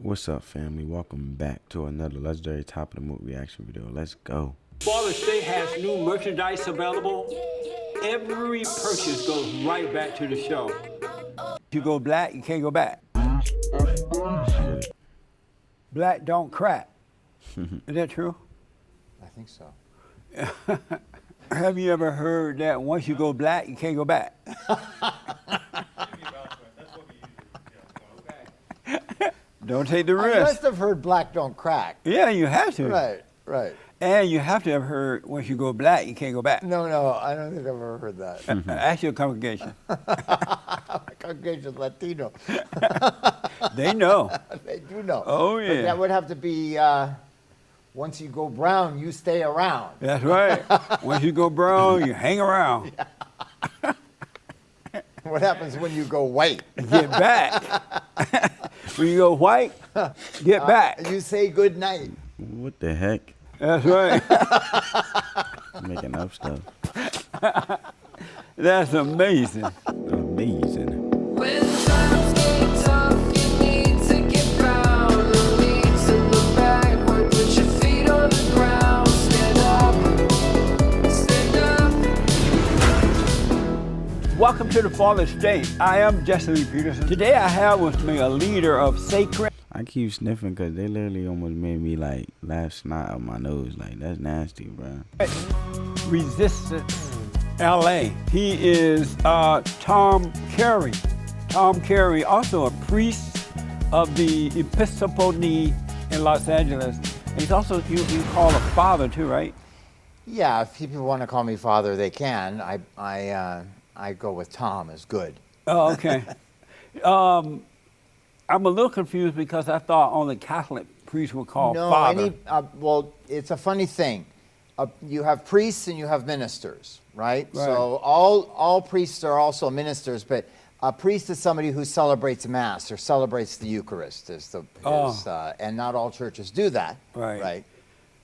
What's up, family? Welcome back to another legendary top of the mood reaction video. Let's go. Father State has new merchandise available. Every purchase goes right back to the show. If you go black, you can't go back. Shit. Black don't crack. Is that true? I think so. Have you ever heard that once you go black, you can't go back? Don't take the risk. I must have heard black don't crack. Yeah, you have to. Right. And you have to have heard once you go black, you can't go back. No, I don't think I've ever heard that. Ask your congregation. My congregation's Latino. They know. They do know. Oh, yeah. But that would have to be, once you go brown, you stay around. That's right. Once you go brown, you hang around. What happens when you go white? Get back. When you go white, get back. You say good night. What the heck? That's right. Making up stuff. That's amazing. Amazing. When times get tough, you need to get down. No need to look backward, put your feet on the ground. Stand up. Welcome to the Father State. I am Jesse Lee Peterson. Today I have with me a leader of sacred. I keep sniffing because they literally almost made me like laugh snot out my nose. Like, that's nasty, bro. Resistance LA. He is Tom Carey. Tom Carey, also a priest of the Episcopal in Los Angeles. And he's also, you call a father too, right? Yeah, if people want to call me father, they can. I go with Tom as good. Oh, okay. I'm a little confused because I thought only Catholic priests were called father. Well, it's a funny thing. You have priests and you have ministers, right? So all priests are also ministers, but a priest is somebody who celebrates Mass or celebrates the Eucharist, and not all churches do that. Right.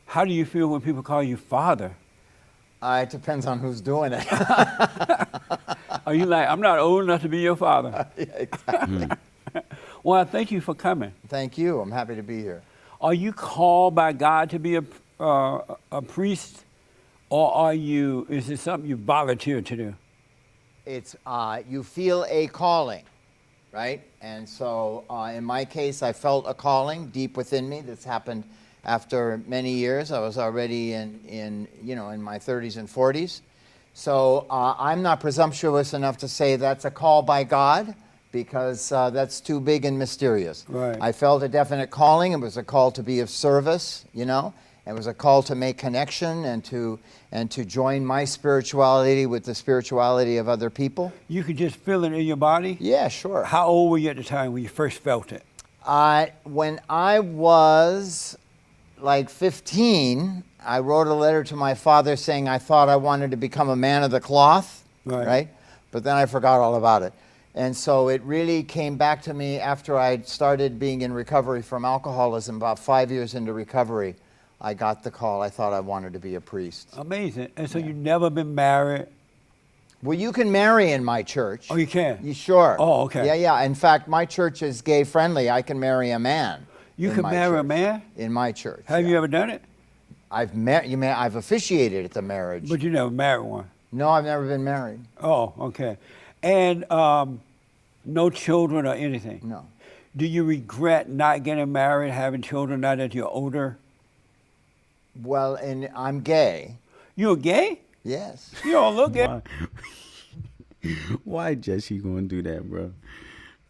How do you feel when people call you father? It depends on who's doing it. Are you like, I'm not old enough to be your father? Yeah, exactly. Well, I thank you for coming. Thank you. I'm happy to be here. Are you called by God to be a priest, or is it something you volunteered to do? It's you feel a calling, right? And so in my case, I felt a calling deep within me. This happened after many years. I was already in my 30s and 40s. So I'm not presumptuous enough to say that's a call by God, because that's too big and mysterious. Right. I felt a definite calling. It was a call to be of service, It was a call to make connection and to join my spirituality with the spirituality of other people. You could just feel it in your body? Yeah, sure. How old were you at the time when you first felt it? When I was like 15, I wrote a letter to my father saying I thought I wanted to become a man of the cloth, right? But then I forgot all about it. And so it really came back to me after I started being in recovery from alcoholism. About 5 years into recovery, I got the call. I thought I wanted to be a priest. Amazing. And so you've never been married? Well, you can marry in my church. Oh, you can? You sure? Oh, okay. Yeah. In fact, my church is gay friendly. I can marry a man. You can marry a man? In my church. Have you ever done it? I've officiated at the marriage. But you never married one? No, I've never been married. Oh, okay. And no children or anything? No. Do you regret not getting married, having children now that you're older? Well, and I'm gay. You're gay? Yes. You don't look gay. Why Jesse gonna do that, bro?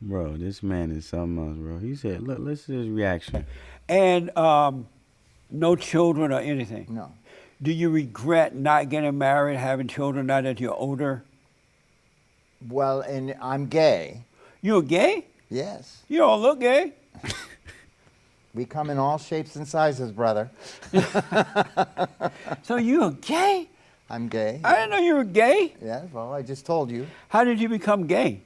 Bro, this man is something else, bro. He said, look, listen to his reaction. And no children or anything? No. Do you regret not getting married, having children now that you're older? Well, and I'm gay. You're gay? Yes. You don't look gay. We come in all shapes and sizes, brother. So you're gay? I'm gay. I didn't know you were gay. Yeah, well, I just told you. How did you become gay?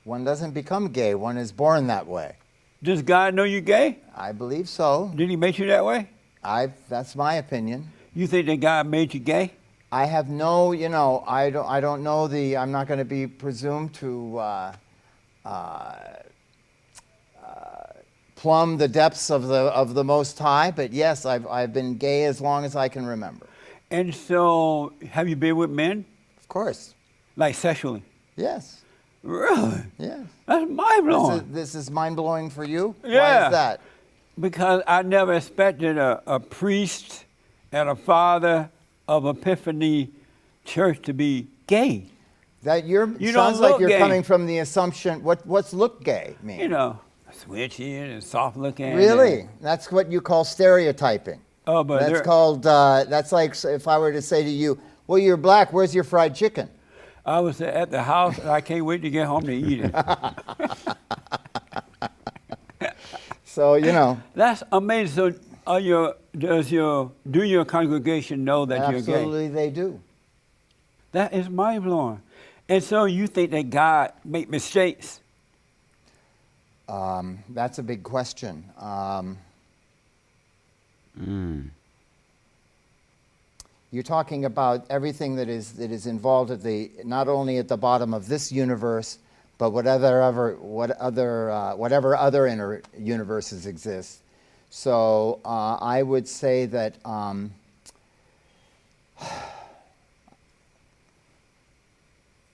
One doesn't become gay. One is born that way. Does God know you're gay? I believe so. Did he make you that way? That's my opinion. You think that God made you gay? I have no, I don't know I'm not going to be plumb the depths of the Most High. But yes, I've been gay as long as I can remember. And so, have you been with men? Of course. Like sexually? Yes. Really? Yes. That's mind-blowing. This is mind-blowing for you? Yeah. Why is that? Because I never expected a priest and a father of Epiphany Church to be gay. That You don't sounds like look you're gay. coming from the assumption. What's look gay mean? You know, switchy and soft looking. Really? That's what you call stereotyping. Oh, but That's they're- called. That's like if I were to say to you, "Well, you're black. Where's your fried chicken?" I was at the house and I can't wait to get home to eat it. So you know. That's amazing. So, do your congregation know that you're gay? Absolutely, they do. That is mind blowing. And so you think that God make mistakes? That's a big question. You're talking about everything that is involved at not only at the bottom of this universe, but whatever other inner universes exist. So I would say that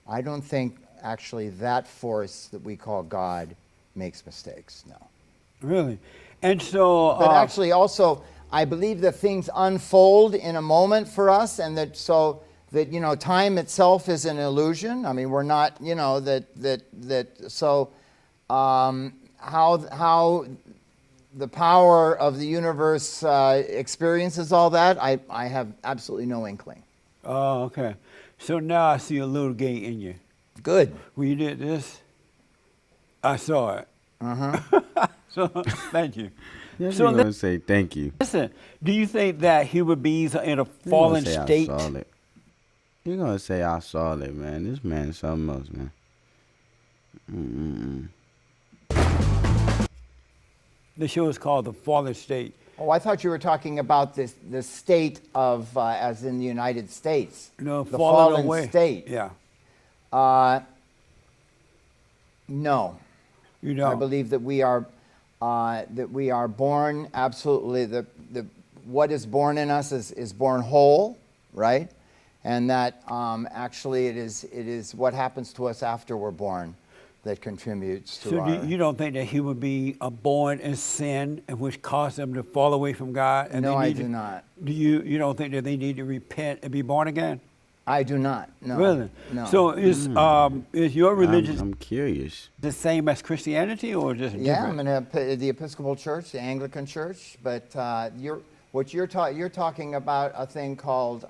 I don't think actually that force that we call God makes mistakes. No. Really? And so, But actually, also, I believe that things unfold in a moment for us, and that time itself is an illusion. I mean, we're not, So, how the power of the universe experiences all that, I have absolutely no inkling. oh, okay. So now I see a little gay in you. Good. When you did this, I saw it. So thank you. Yes, So you're going to say thank you. Listen, do you think that human beings are in a You're fallen gonna say state? I saw it. You're going to say I saw it, man. This man is something else, man. The show is called The Fallen State. Oh, I thought you were talking about the state of, as in the United States. No, the fallen fallen away. state. Yeah. No. You know. I believe that we are born absolutely. What is born in us is born whole, right? And that actually it is what happens to us after we're born that contributes to So our. you don't think that human beings are born in sin, and which caused them to fall away from God? And No, they I need do to- not. Do you don't think that they need to repent and be born again? I do not. No. Really? No. So is your religion I'm curious. the same as Christianity, or just Yeah, different? I'm in the Episcopal Church, the Anglican Church, but you're talking about a thing called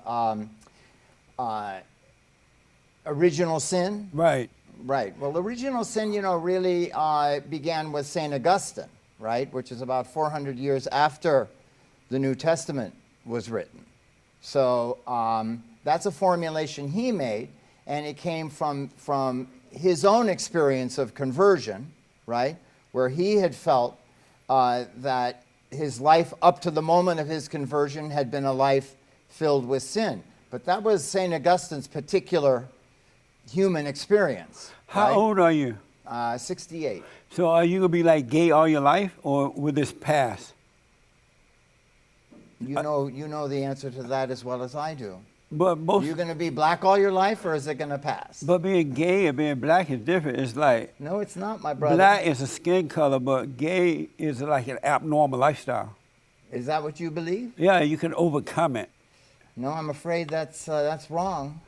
original sin. Right. Right. Well, original sin, really began with St. Augustine, right, which is about 400 years after the New Testament was written. So that's a formulation he made, and it came from his own experience of conversion, right, where he had felt that his life up to the moment of his conversion had been a life filled with sin. But that was St. Augustine's particular human experience. How right? old are you? 68. So are you gonna be like gay all your life, or will this pass? You know the answer to that as well as I do. But Are you going to be black all your life, or is it going to pass? but being gay and being black is different. It's like No, it's not, my brother. black is a skin color, but gay is like an abnormal lifestyle. Is that what you believe? Yeah, you can overcome it. No, I'm afraid that's wrong.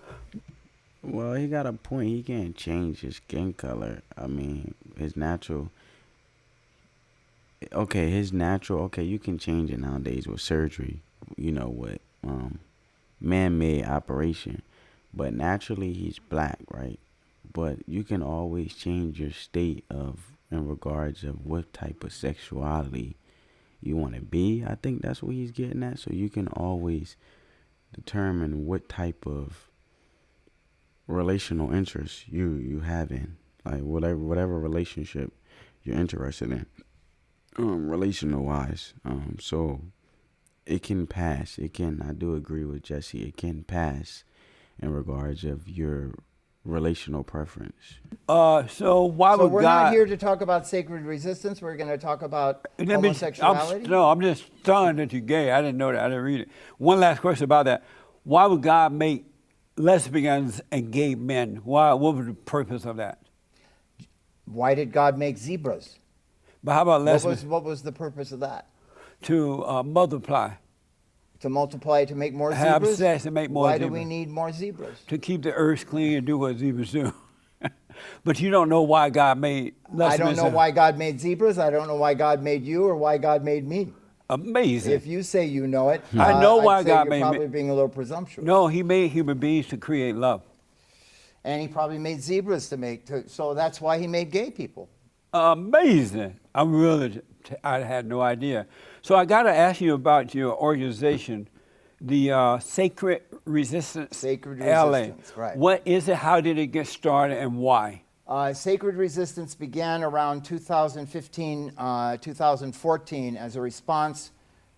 Well, he got a point. He can't change his skin color. I mean, his natural. Okay, you can change it nowadays with surgery. With man-made operation. But naturally, he's black, right? But you can always change your state in regards of what type of sexuality you want to be. I think that's what he's getting at. So you can always determine what type of relational interest you have in, like whatever relationship you're interested in, relational wise. So it can pass. I do agree with Jesse. It can pass in regards of your relational preference. So why So would we're God? not here to talk about sacred resistance. We're going to talk about Let me- homosexuality. I'm just stunned that you're gay. I didn't know that. I didn't read it. One last question about that. Why would God make lesbians and gay men? Why? What was the purpose of that? Why did God make zebras? But how about What lesbians? was, what was the purpose of that? To multiply, To multiply, to make more have zebras? sex and make more Why do zebras. we need more zebras? To keep the earth clean and do what zebras do. But you don't know why God made I lesbians. don't know why God made zebras. I don't know why God made you or why God made me. Amazing. If you say you know it, I know why I'd say God you're made me. probably being a little presumptuous. No, He made human beings to create love. And he probably made zebras to make, so that's why he made gay people. Amazing. I had no idea. So I got to ask you about your organization, the Sacred Resistance Sacred LA. Resistance, right. What is it? How did it get started and why? Sacred Resistance began around 2015, 2014 as a response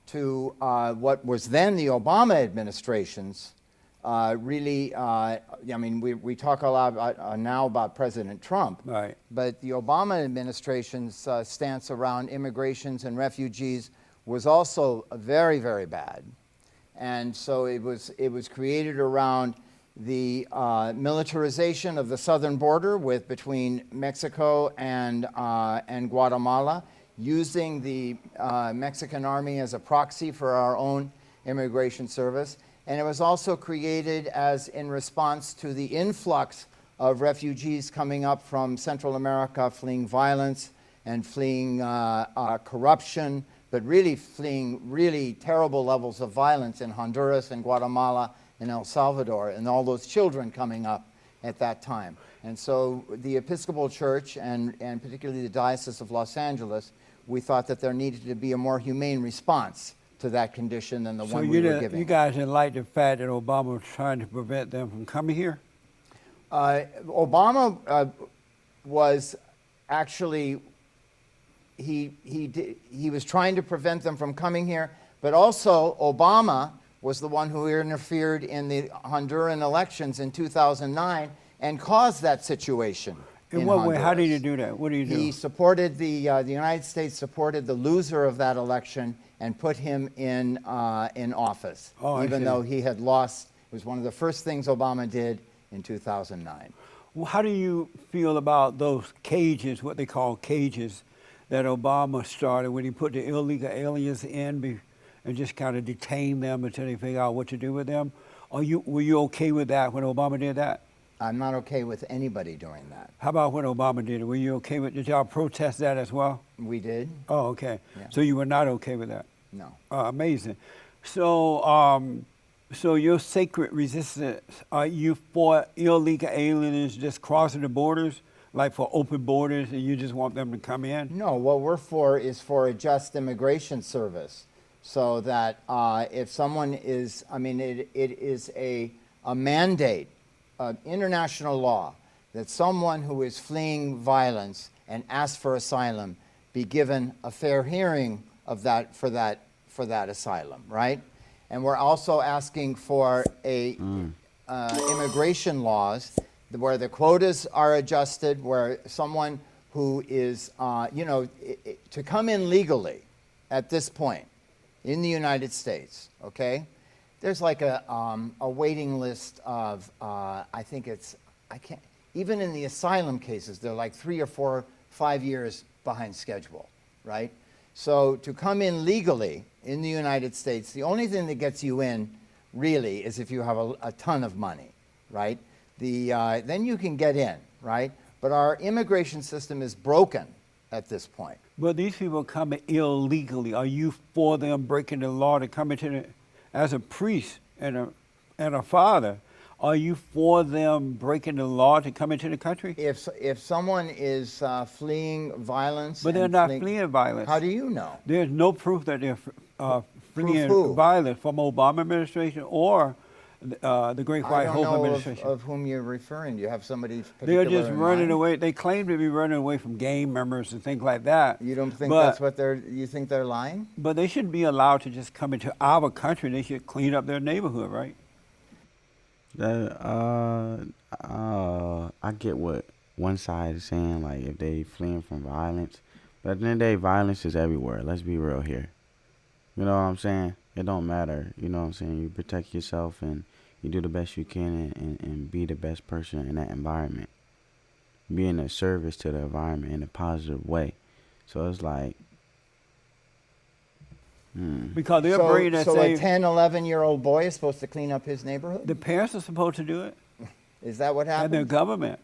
to what was then the Obama administration's we talk a lot about, now about President Trump, Right. but the Obama administration's stance around immigrations and refugees was also very, very bad. And so it was created around the militarization of the southern border between Mexico and Guatemala, using the Mexican army as a proxy for our own immigration service. And it was also created as in response to the influx of refugees coming up from Central America, fleeing violence and fleeing corruption, but really fleeing really terrible levels of violence in Honduras and Guatemala and El Salvador, and all those children coming up at that time. And so the Episcopal Church, and particularly the Diocese of Los Angeles, we thought that there needed to be a more humane response to that condition than the So one we were giving. you guys didn't like the fact that Obama was trying to prevent them from coming here? Obama was actually, he was trying to prevent them from coming here, but also Obama was the one who interfered in the Honduran elections in 2009 and caused that situation. In what way? How did Honduras. he do that? What did he do? He supported the United States supported the loser of that election and put him in office, Oh, I even see. though he had lost. It was one of the first things Obama did in 2009. Well, how do you feel about those cages, what they call cages, that Obama started when he put the illegal aliens in and just kind of detained them until they figure out what to do with them? Were you okay with that when Obama did that? I'm not okay with anybody doing that. How about when Obama did it? Were you okay with? Did y'all protest that as well? We did? Oh, okay. Yeah. So you were not okay with that? No. Amazing. So, so your sacred resistance, are you for illegal aliens just crossing the borders, like for open borders, and you just want them to come in? No, what we're for is for a just immigration service, so that if someone is, it is a mandate, international law, that someone who is fleeing violence and asks for asylum be given a fair hearing of that for that asylum, right? And we're also asking for immigration laws where the quotas are adjusted, where someone who is, to come in legally at this point in the United States, okay? There's like a waiting list of, even in the asylum cases, they're like 3 or 4, 5 years behind schedule, right? So to come in legally in the United States, the only thing that gets you in really is if you have a ton of money, right? Then you can get in, right? But our immigration system is broken at this point. But these people coming illegally, are you for them breaking the law to come into the, as a priest and a father, are you for them breaking the law to come into the country? If someone is fleeing violence, But they're and not fleeing violence. How do you know? There's no proof that they're fleeing who? violence from Obama administration or the Great I White don't Hope know administration. of whom you're referring. Do you have somebody They're particular just in running mind? away. They claim to be running away from gang members and things like that. You don't think but, that's what you think they're lying? But they shouldn't be allowed to just come into our country. They should clean up their neighborhood, right? I get what one side is saying, like if they fleeing from violence, but at the end of the day, violence is everywhere. Let's be real here. You know what I'm saying? It don't matter. You know what I'm saying? You protect yourself and you do the best you can and be the best person in that environment. Being a service to the environment in a positive way. So it's like, Because they're So, bringing that so same. a 10, 11-year-old boy is supposed to clean up his neighborhood? The parents are supposed to do it, Is that what and the happened? government.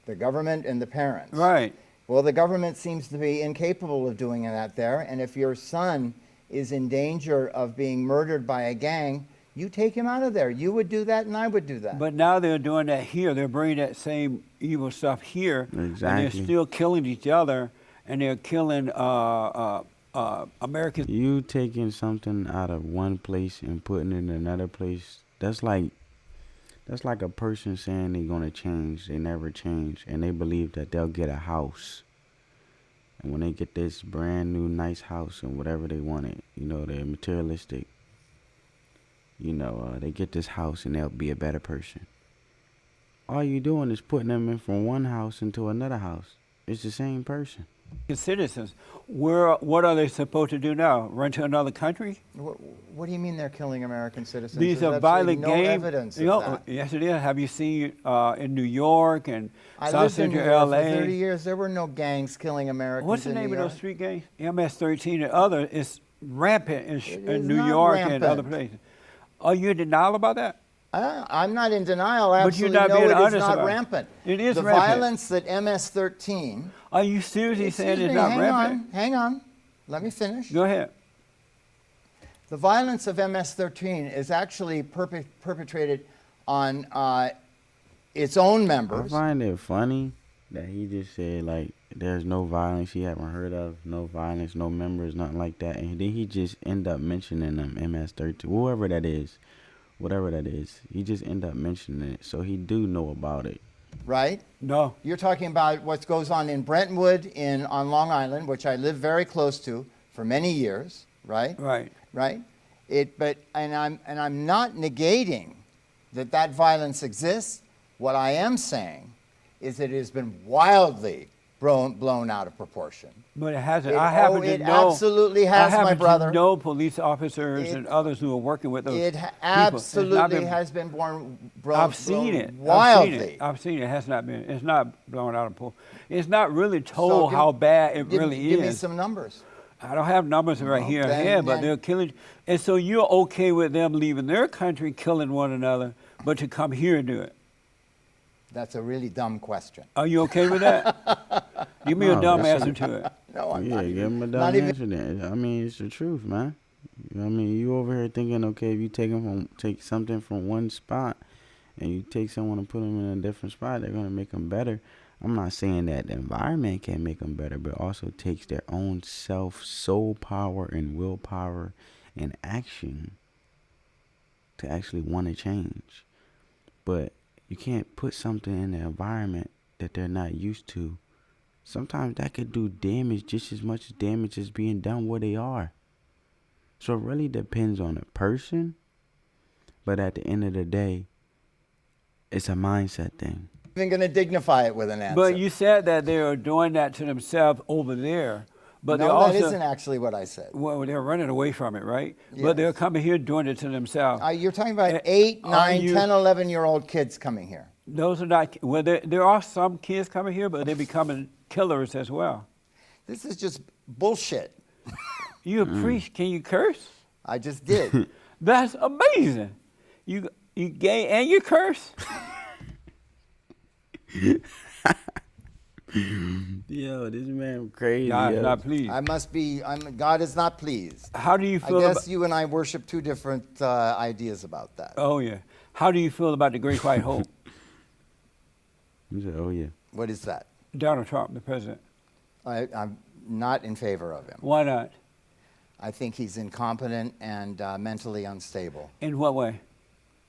The government and the parents. Right. Well, the government seems to be incapable of doing that there. And if your son is in danger of being murdered by a gang, you take him out of there. You would do that, and I would do that. But now they're doing that here. They're bringing that same evil stuff here, and they're Exactly. still killing each other, and they're killing Americans. you taking something out of one place and putting it in another place. That's like a person saying they're gonna change. They never change, and they believe that they'll get a house. And when they get this brand new nice house and whatever they wanted, they're materialistic. They get this house and they'll be a better person. All you doing is putting them in from one house into another house. It's the same person. Citizens, what are they supposed to do now? Run to another country? What do you mean they're killing American citizens? These There's are absolutely violent no gangs. evidence of that. Yes, it is. Have you seen in New York and I South lived in New Central York LA? for 30 years. There were no gangs killing Americans What's the in name New of those York. street gangs? MS-13 and other is rampant It in is New not York and other rampant. places. Are you in denial about that? I'm not in denial. But you're Absolutely, not no, being it is honest not about it. rampant. It is the rampant. violence that MS-13. Are you seriously saying Excuse it's me, not hang rampant? Hang on. Let me finish. Go ahead. The violence of MS-13 is actually perpetrated on its own I members. find it funny that he just said, like, there's no violence he haven't heard of, no violence, no members, nothing like that. And then he just end up mentioning them, MS-13, whoever that is, whatever that is. He just end up mentioning it. So he do know about it. Right? No. You're talking about what goes on in Brentwood on Long Island, which I lived very close to for many years, right? Right. Right? I'm not negating that violence exists. What I am saying is that it has been wildly blown out of proportion. But it hasn't. It- I happen oh, to it know. absolutely has, I happen my brother. to know police officers It- and others who are working with those It people. It's absolutely not been- has been blown I've seen it. wildly. I've seen it. It has not been. It's not blown out of proportion. It's not really So told how bad it really give me is. some numbers. I don't have numbers right Well, here, then- but then- they're killing. And so you're okay with them leaving their country, killing one another, but to come here and do it? That's a really dumb question. Are you okay with that? Give me a No, dumb that's answer to it. No, I'm Yeah, not give even, him a not dumb even answer then. I mean, it's the truth, man. You know what I mean? You over here thinking, okay, if you take something from one spot and you take someone and put them in a different spot, they're going to make them better. I'm not saying that the environment can make them better, but it also takes their own soul power and willpower and action to actually want to change. But you can't put something in the environment that they're not used to. Sometimes that could do damage, just as much damage as being done where they are. So it really depends on the person. But at the end of the day, it's a mindset thing. even going to dignify it with an answer. But you said that they are doing that to themselves over there. But they no, also, that isn't actually what I said. well, they're running away from it, right? But they're Yes. coming here doing it to themselves. You're talking about Uh, 8, are 9, you- 10, 11-year-old kids coming here. Those are not, well, there are some kids coming here, but they're becoming killers as well. This is just bullshit. You a priest, can you curse? I just did. That's amazing. You gay and you curse? Yo, this man crazy. God yo. is not pleased. I must be, God is not pleased. How do you I feel guess about, you and I worship two different ideas about that. oh yeah. How do you feel about the Great White Hope? He said, oh, yeah. What is that? Donald Trump, the president. I'm not in favor of him. Why not? I think he's incompetent and mentally unstable. In what way?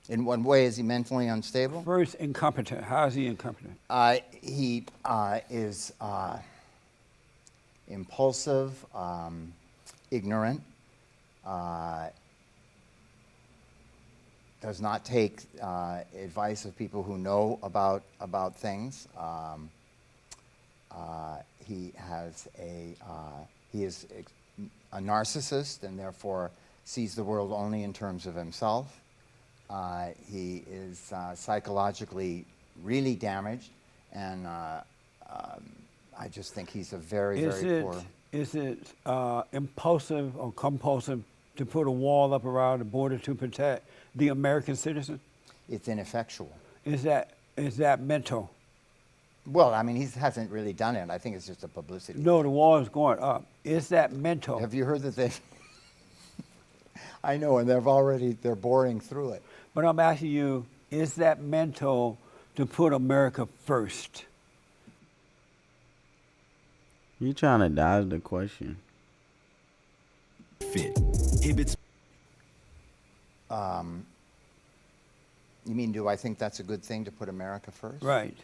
In what way is he mentally unstable? First, incompetent. How is he incompetent? He is impulsive, ignorant, does not take advice of people who know about things. He is a narcissist and therefore sees the world only in terms of himself. He is psychologically really damaged, and I just think he's a very poor. Is it impulsive or compulsive to put a wall up around the border to protect the American citizen? It's ineffectual. Is that mental? Well, I mean, he hasn't really done it. I think it's just a publicity. No, the wall is going up. Is that mental? Have you heard that they? I know, and they're boring through it. But I'm asking you, is that mental to put America first? You trying to dodge the question. Fit. Ibbot's. You mean, do I think that's a good thing to put America first? Right.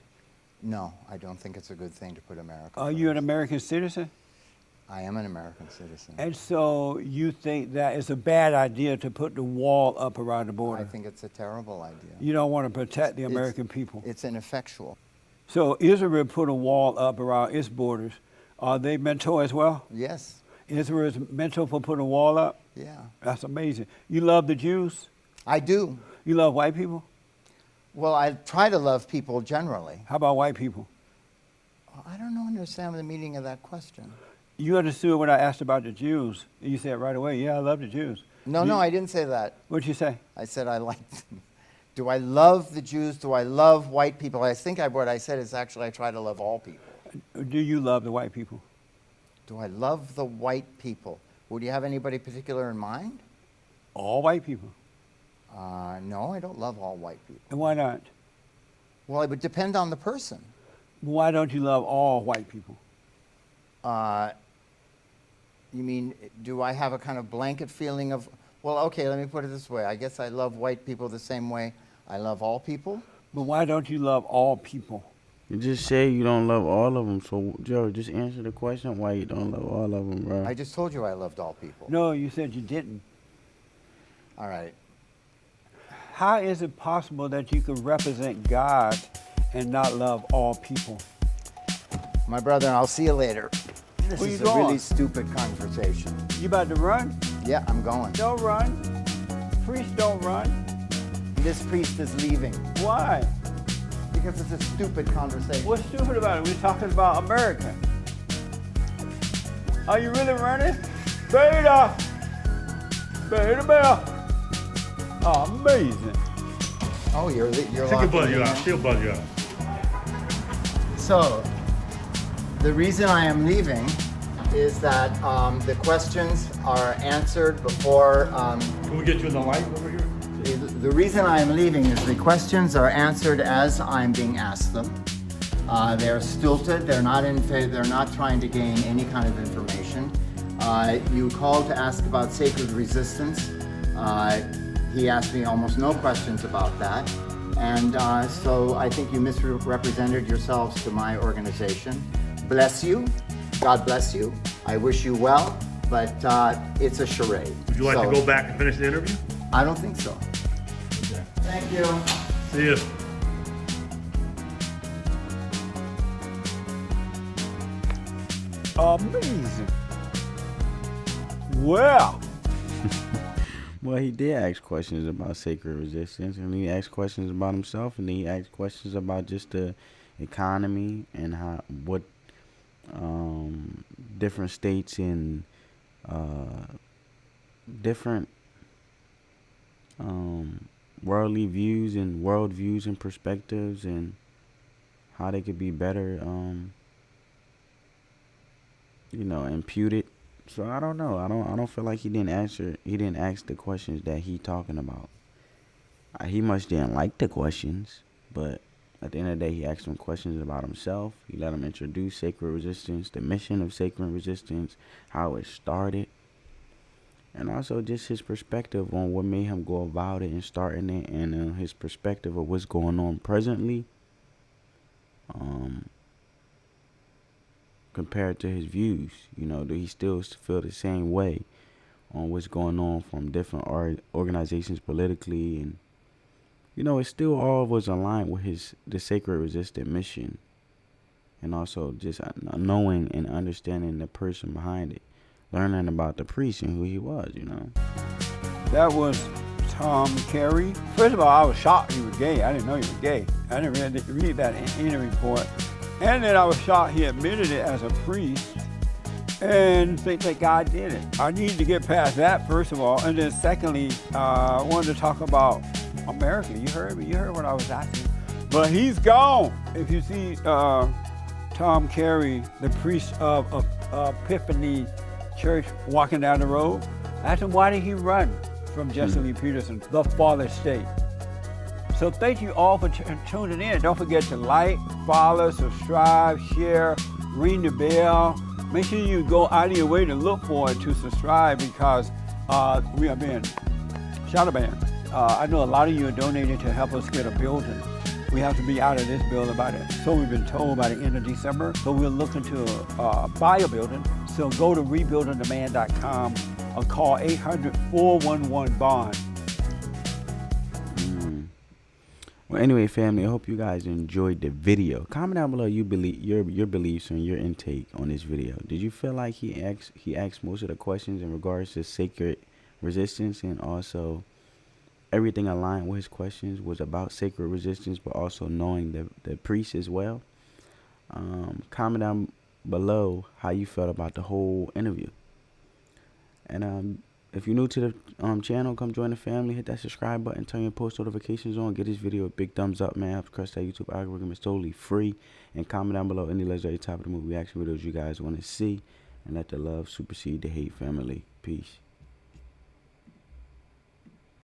No, I don't think it's a good thing to put America Are first. you an American citizen? I am an American citizen. And so you think that it's a bad idea to put the wall up around the border? I think it's a terrible idea. You don't want to protect the It's- American people. It's ineffectual. So Israel put a wall up around its borders. Are they mental as well? Yes. Israel is mental for putting a wall up? Yeah. That's amazing. You love the Jews? I do. You love white people? Well, I try to love people generally. How about white people? I don't understand the meaning of that question. You understood when I asked about the Jews. You said right away, yeah, I love the Jews. No, I didn't say that. What'd you say? I said I like them. Do I love the Jews? Do I love white people? I think what I said is actually I try to love all people. Do you love the white people? Do I love the white people? Would you have anybody particular in mind? All white people. No, I don't love all white people. And why not? Well, it would depend on the person. Why don't you love all white people? You mean, do I have a kind of blanket feeling of, well, okay, let me put it this way. I guess I love white people the same way I love all people. But why don't you love all people? You just say you don't love all of them. So, Joe, just answer the question why you don't love all of them, bro. I just told you I loved all people. No, you said you didn't. All right. How is it possible that you could represent God and not love all people? My brother, and I'll see you later. This Where is you a really going? stupid conversation. You about to run? Yeah, I'm going. Don't run. Priests don't run. This priest is leaving Why? because it's a stupid conversation. What's stupid about it? We're talking about America. Are you really running? Beta! Beta bell! Amazing. Oh, you're She'll locking buzz you me out. in. She'll buzz you out. So, the reason I am leaving is that the questions are answered before. Can we get you in the light over here? The reason I am leaving is the questions are answered as I'm being asked them. They're stilted. They're not they're not trying to gain any kind of information. You called to ask about sacred resistance. He asked me almost no questions about that. And so I think you misrepresented yourselves to my organization. Bless you. God bless you. I wish you well, but it's a charade. Would you like So, to go back and finish the interview? I don't think so. Okay. Thank you. See you. Amazing. Well, Well, he did ask questions about sacred resistance, and he asked questions about himself, and then he asked questions about just the economy and what different states and different worldly views and world views and perspectives, and how they could be better, imputed. So I don't know. I don't feel like he didn't answer. He didn't ask the questions that he talking about. He much didn't like the questions, but at the end of the day, he asked him questions about himself. He let him introduce sacred resistance, the mission of sacred resistance, how it started, and also just his perspective on what made him go about it and starting it, and his perspective of what's going on presently. Compared to his views, do he still feel the same way on what's going on from different organizations politically and you know, it still all was aligned with the sacred resistant mission, and also just knowing and understanding the person behind it, learning about the priest and who he was, you know. That was Tom Carey. First of all, I was shocked he was gay. I didn't know he was gay. I didn't read that in any report. And then I was shocked he admitted it as a priest and think that God did it. I need to get past that, first of all. And then secondly, I wanted to talk about America. You heard me. You heard what I was asking. But he's gone. If you see Tom Carey, the priest of Epiphany Church, walking down the road, ask him, why did he run from Jesse Lee Peterson, the father state? So thank you all for tuning in. Don't forget to like, follow, subscribe, share, ring the bell. Make sure you go out of your way to look for it to subscribe, because we are being shadow banned. I know a lot of you are donating to help us get a building. We have to be out of this building by the, so we've been told, by the end of December. So we're looking to buy a building. So go to rebuildingdemand.com or call 800-411-BOND. Well, anyway, family, I hope you guys enjoyed the video. Comment down below your beliefs and your intake on this video. Did you feel like he asked most of the questions in regards to sacred resistance, and also everything aligned with his questions was about sacred resistance, but also knowing the priest as well? Comment down below how you felt about the whole interview. And if you're new to the channel, come join the family. Hit that subscribe button. Turn your post notifications on. Get this video a big thumbs up, man. Help crush that YouTube algorithm. It's totally free. And comment down below any legendary type of the movie reaction videos you guys want to see. And let the love supersede the hate, family. Peace.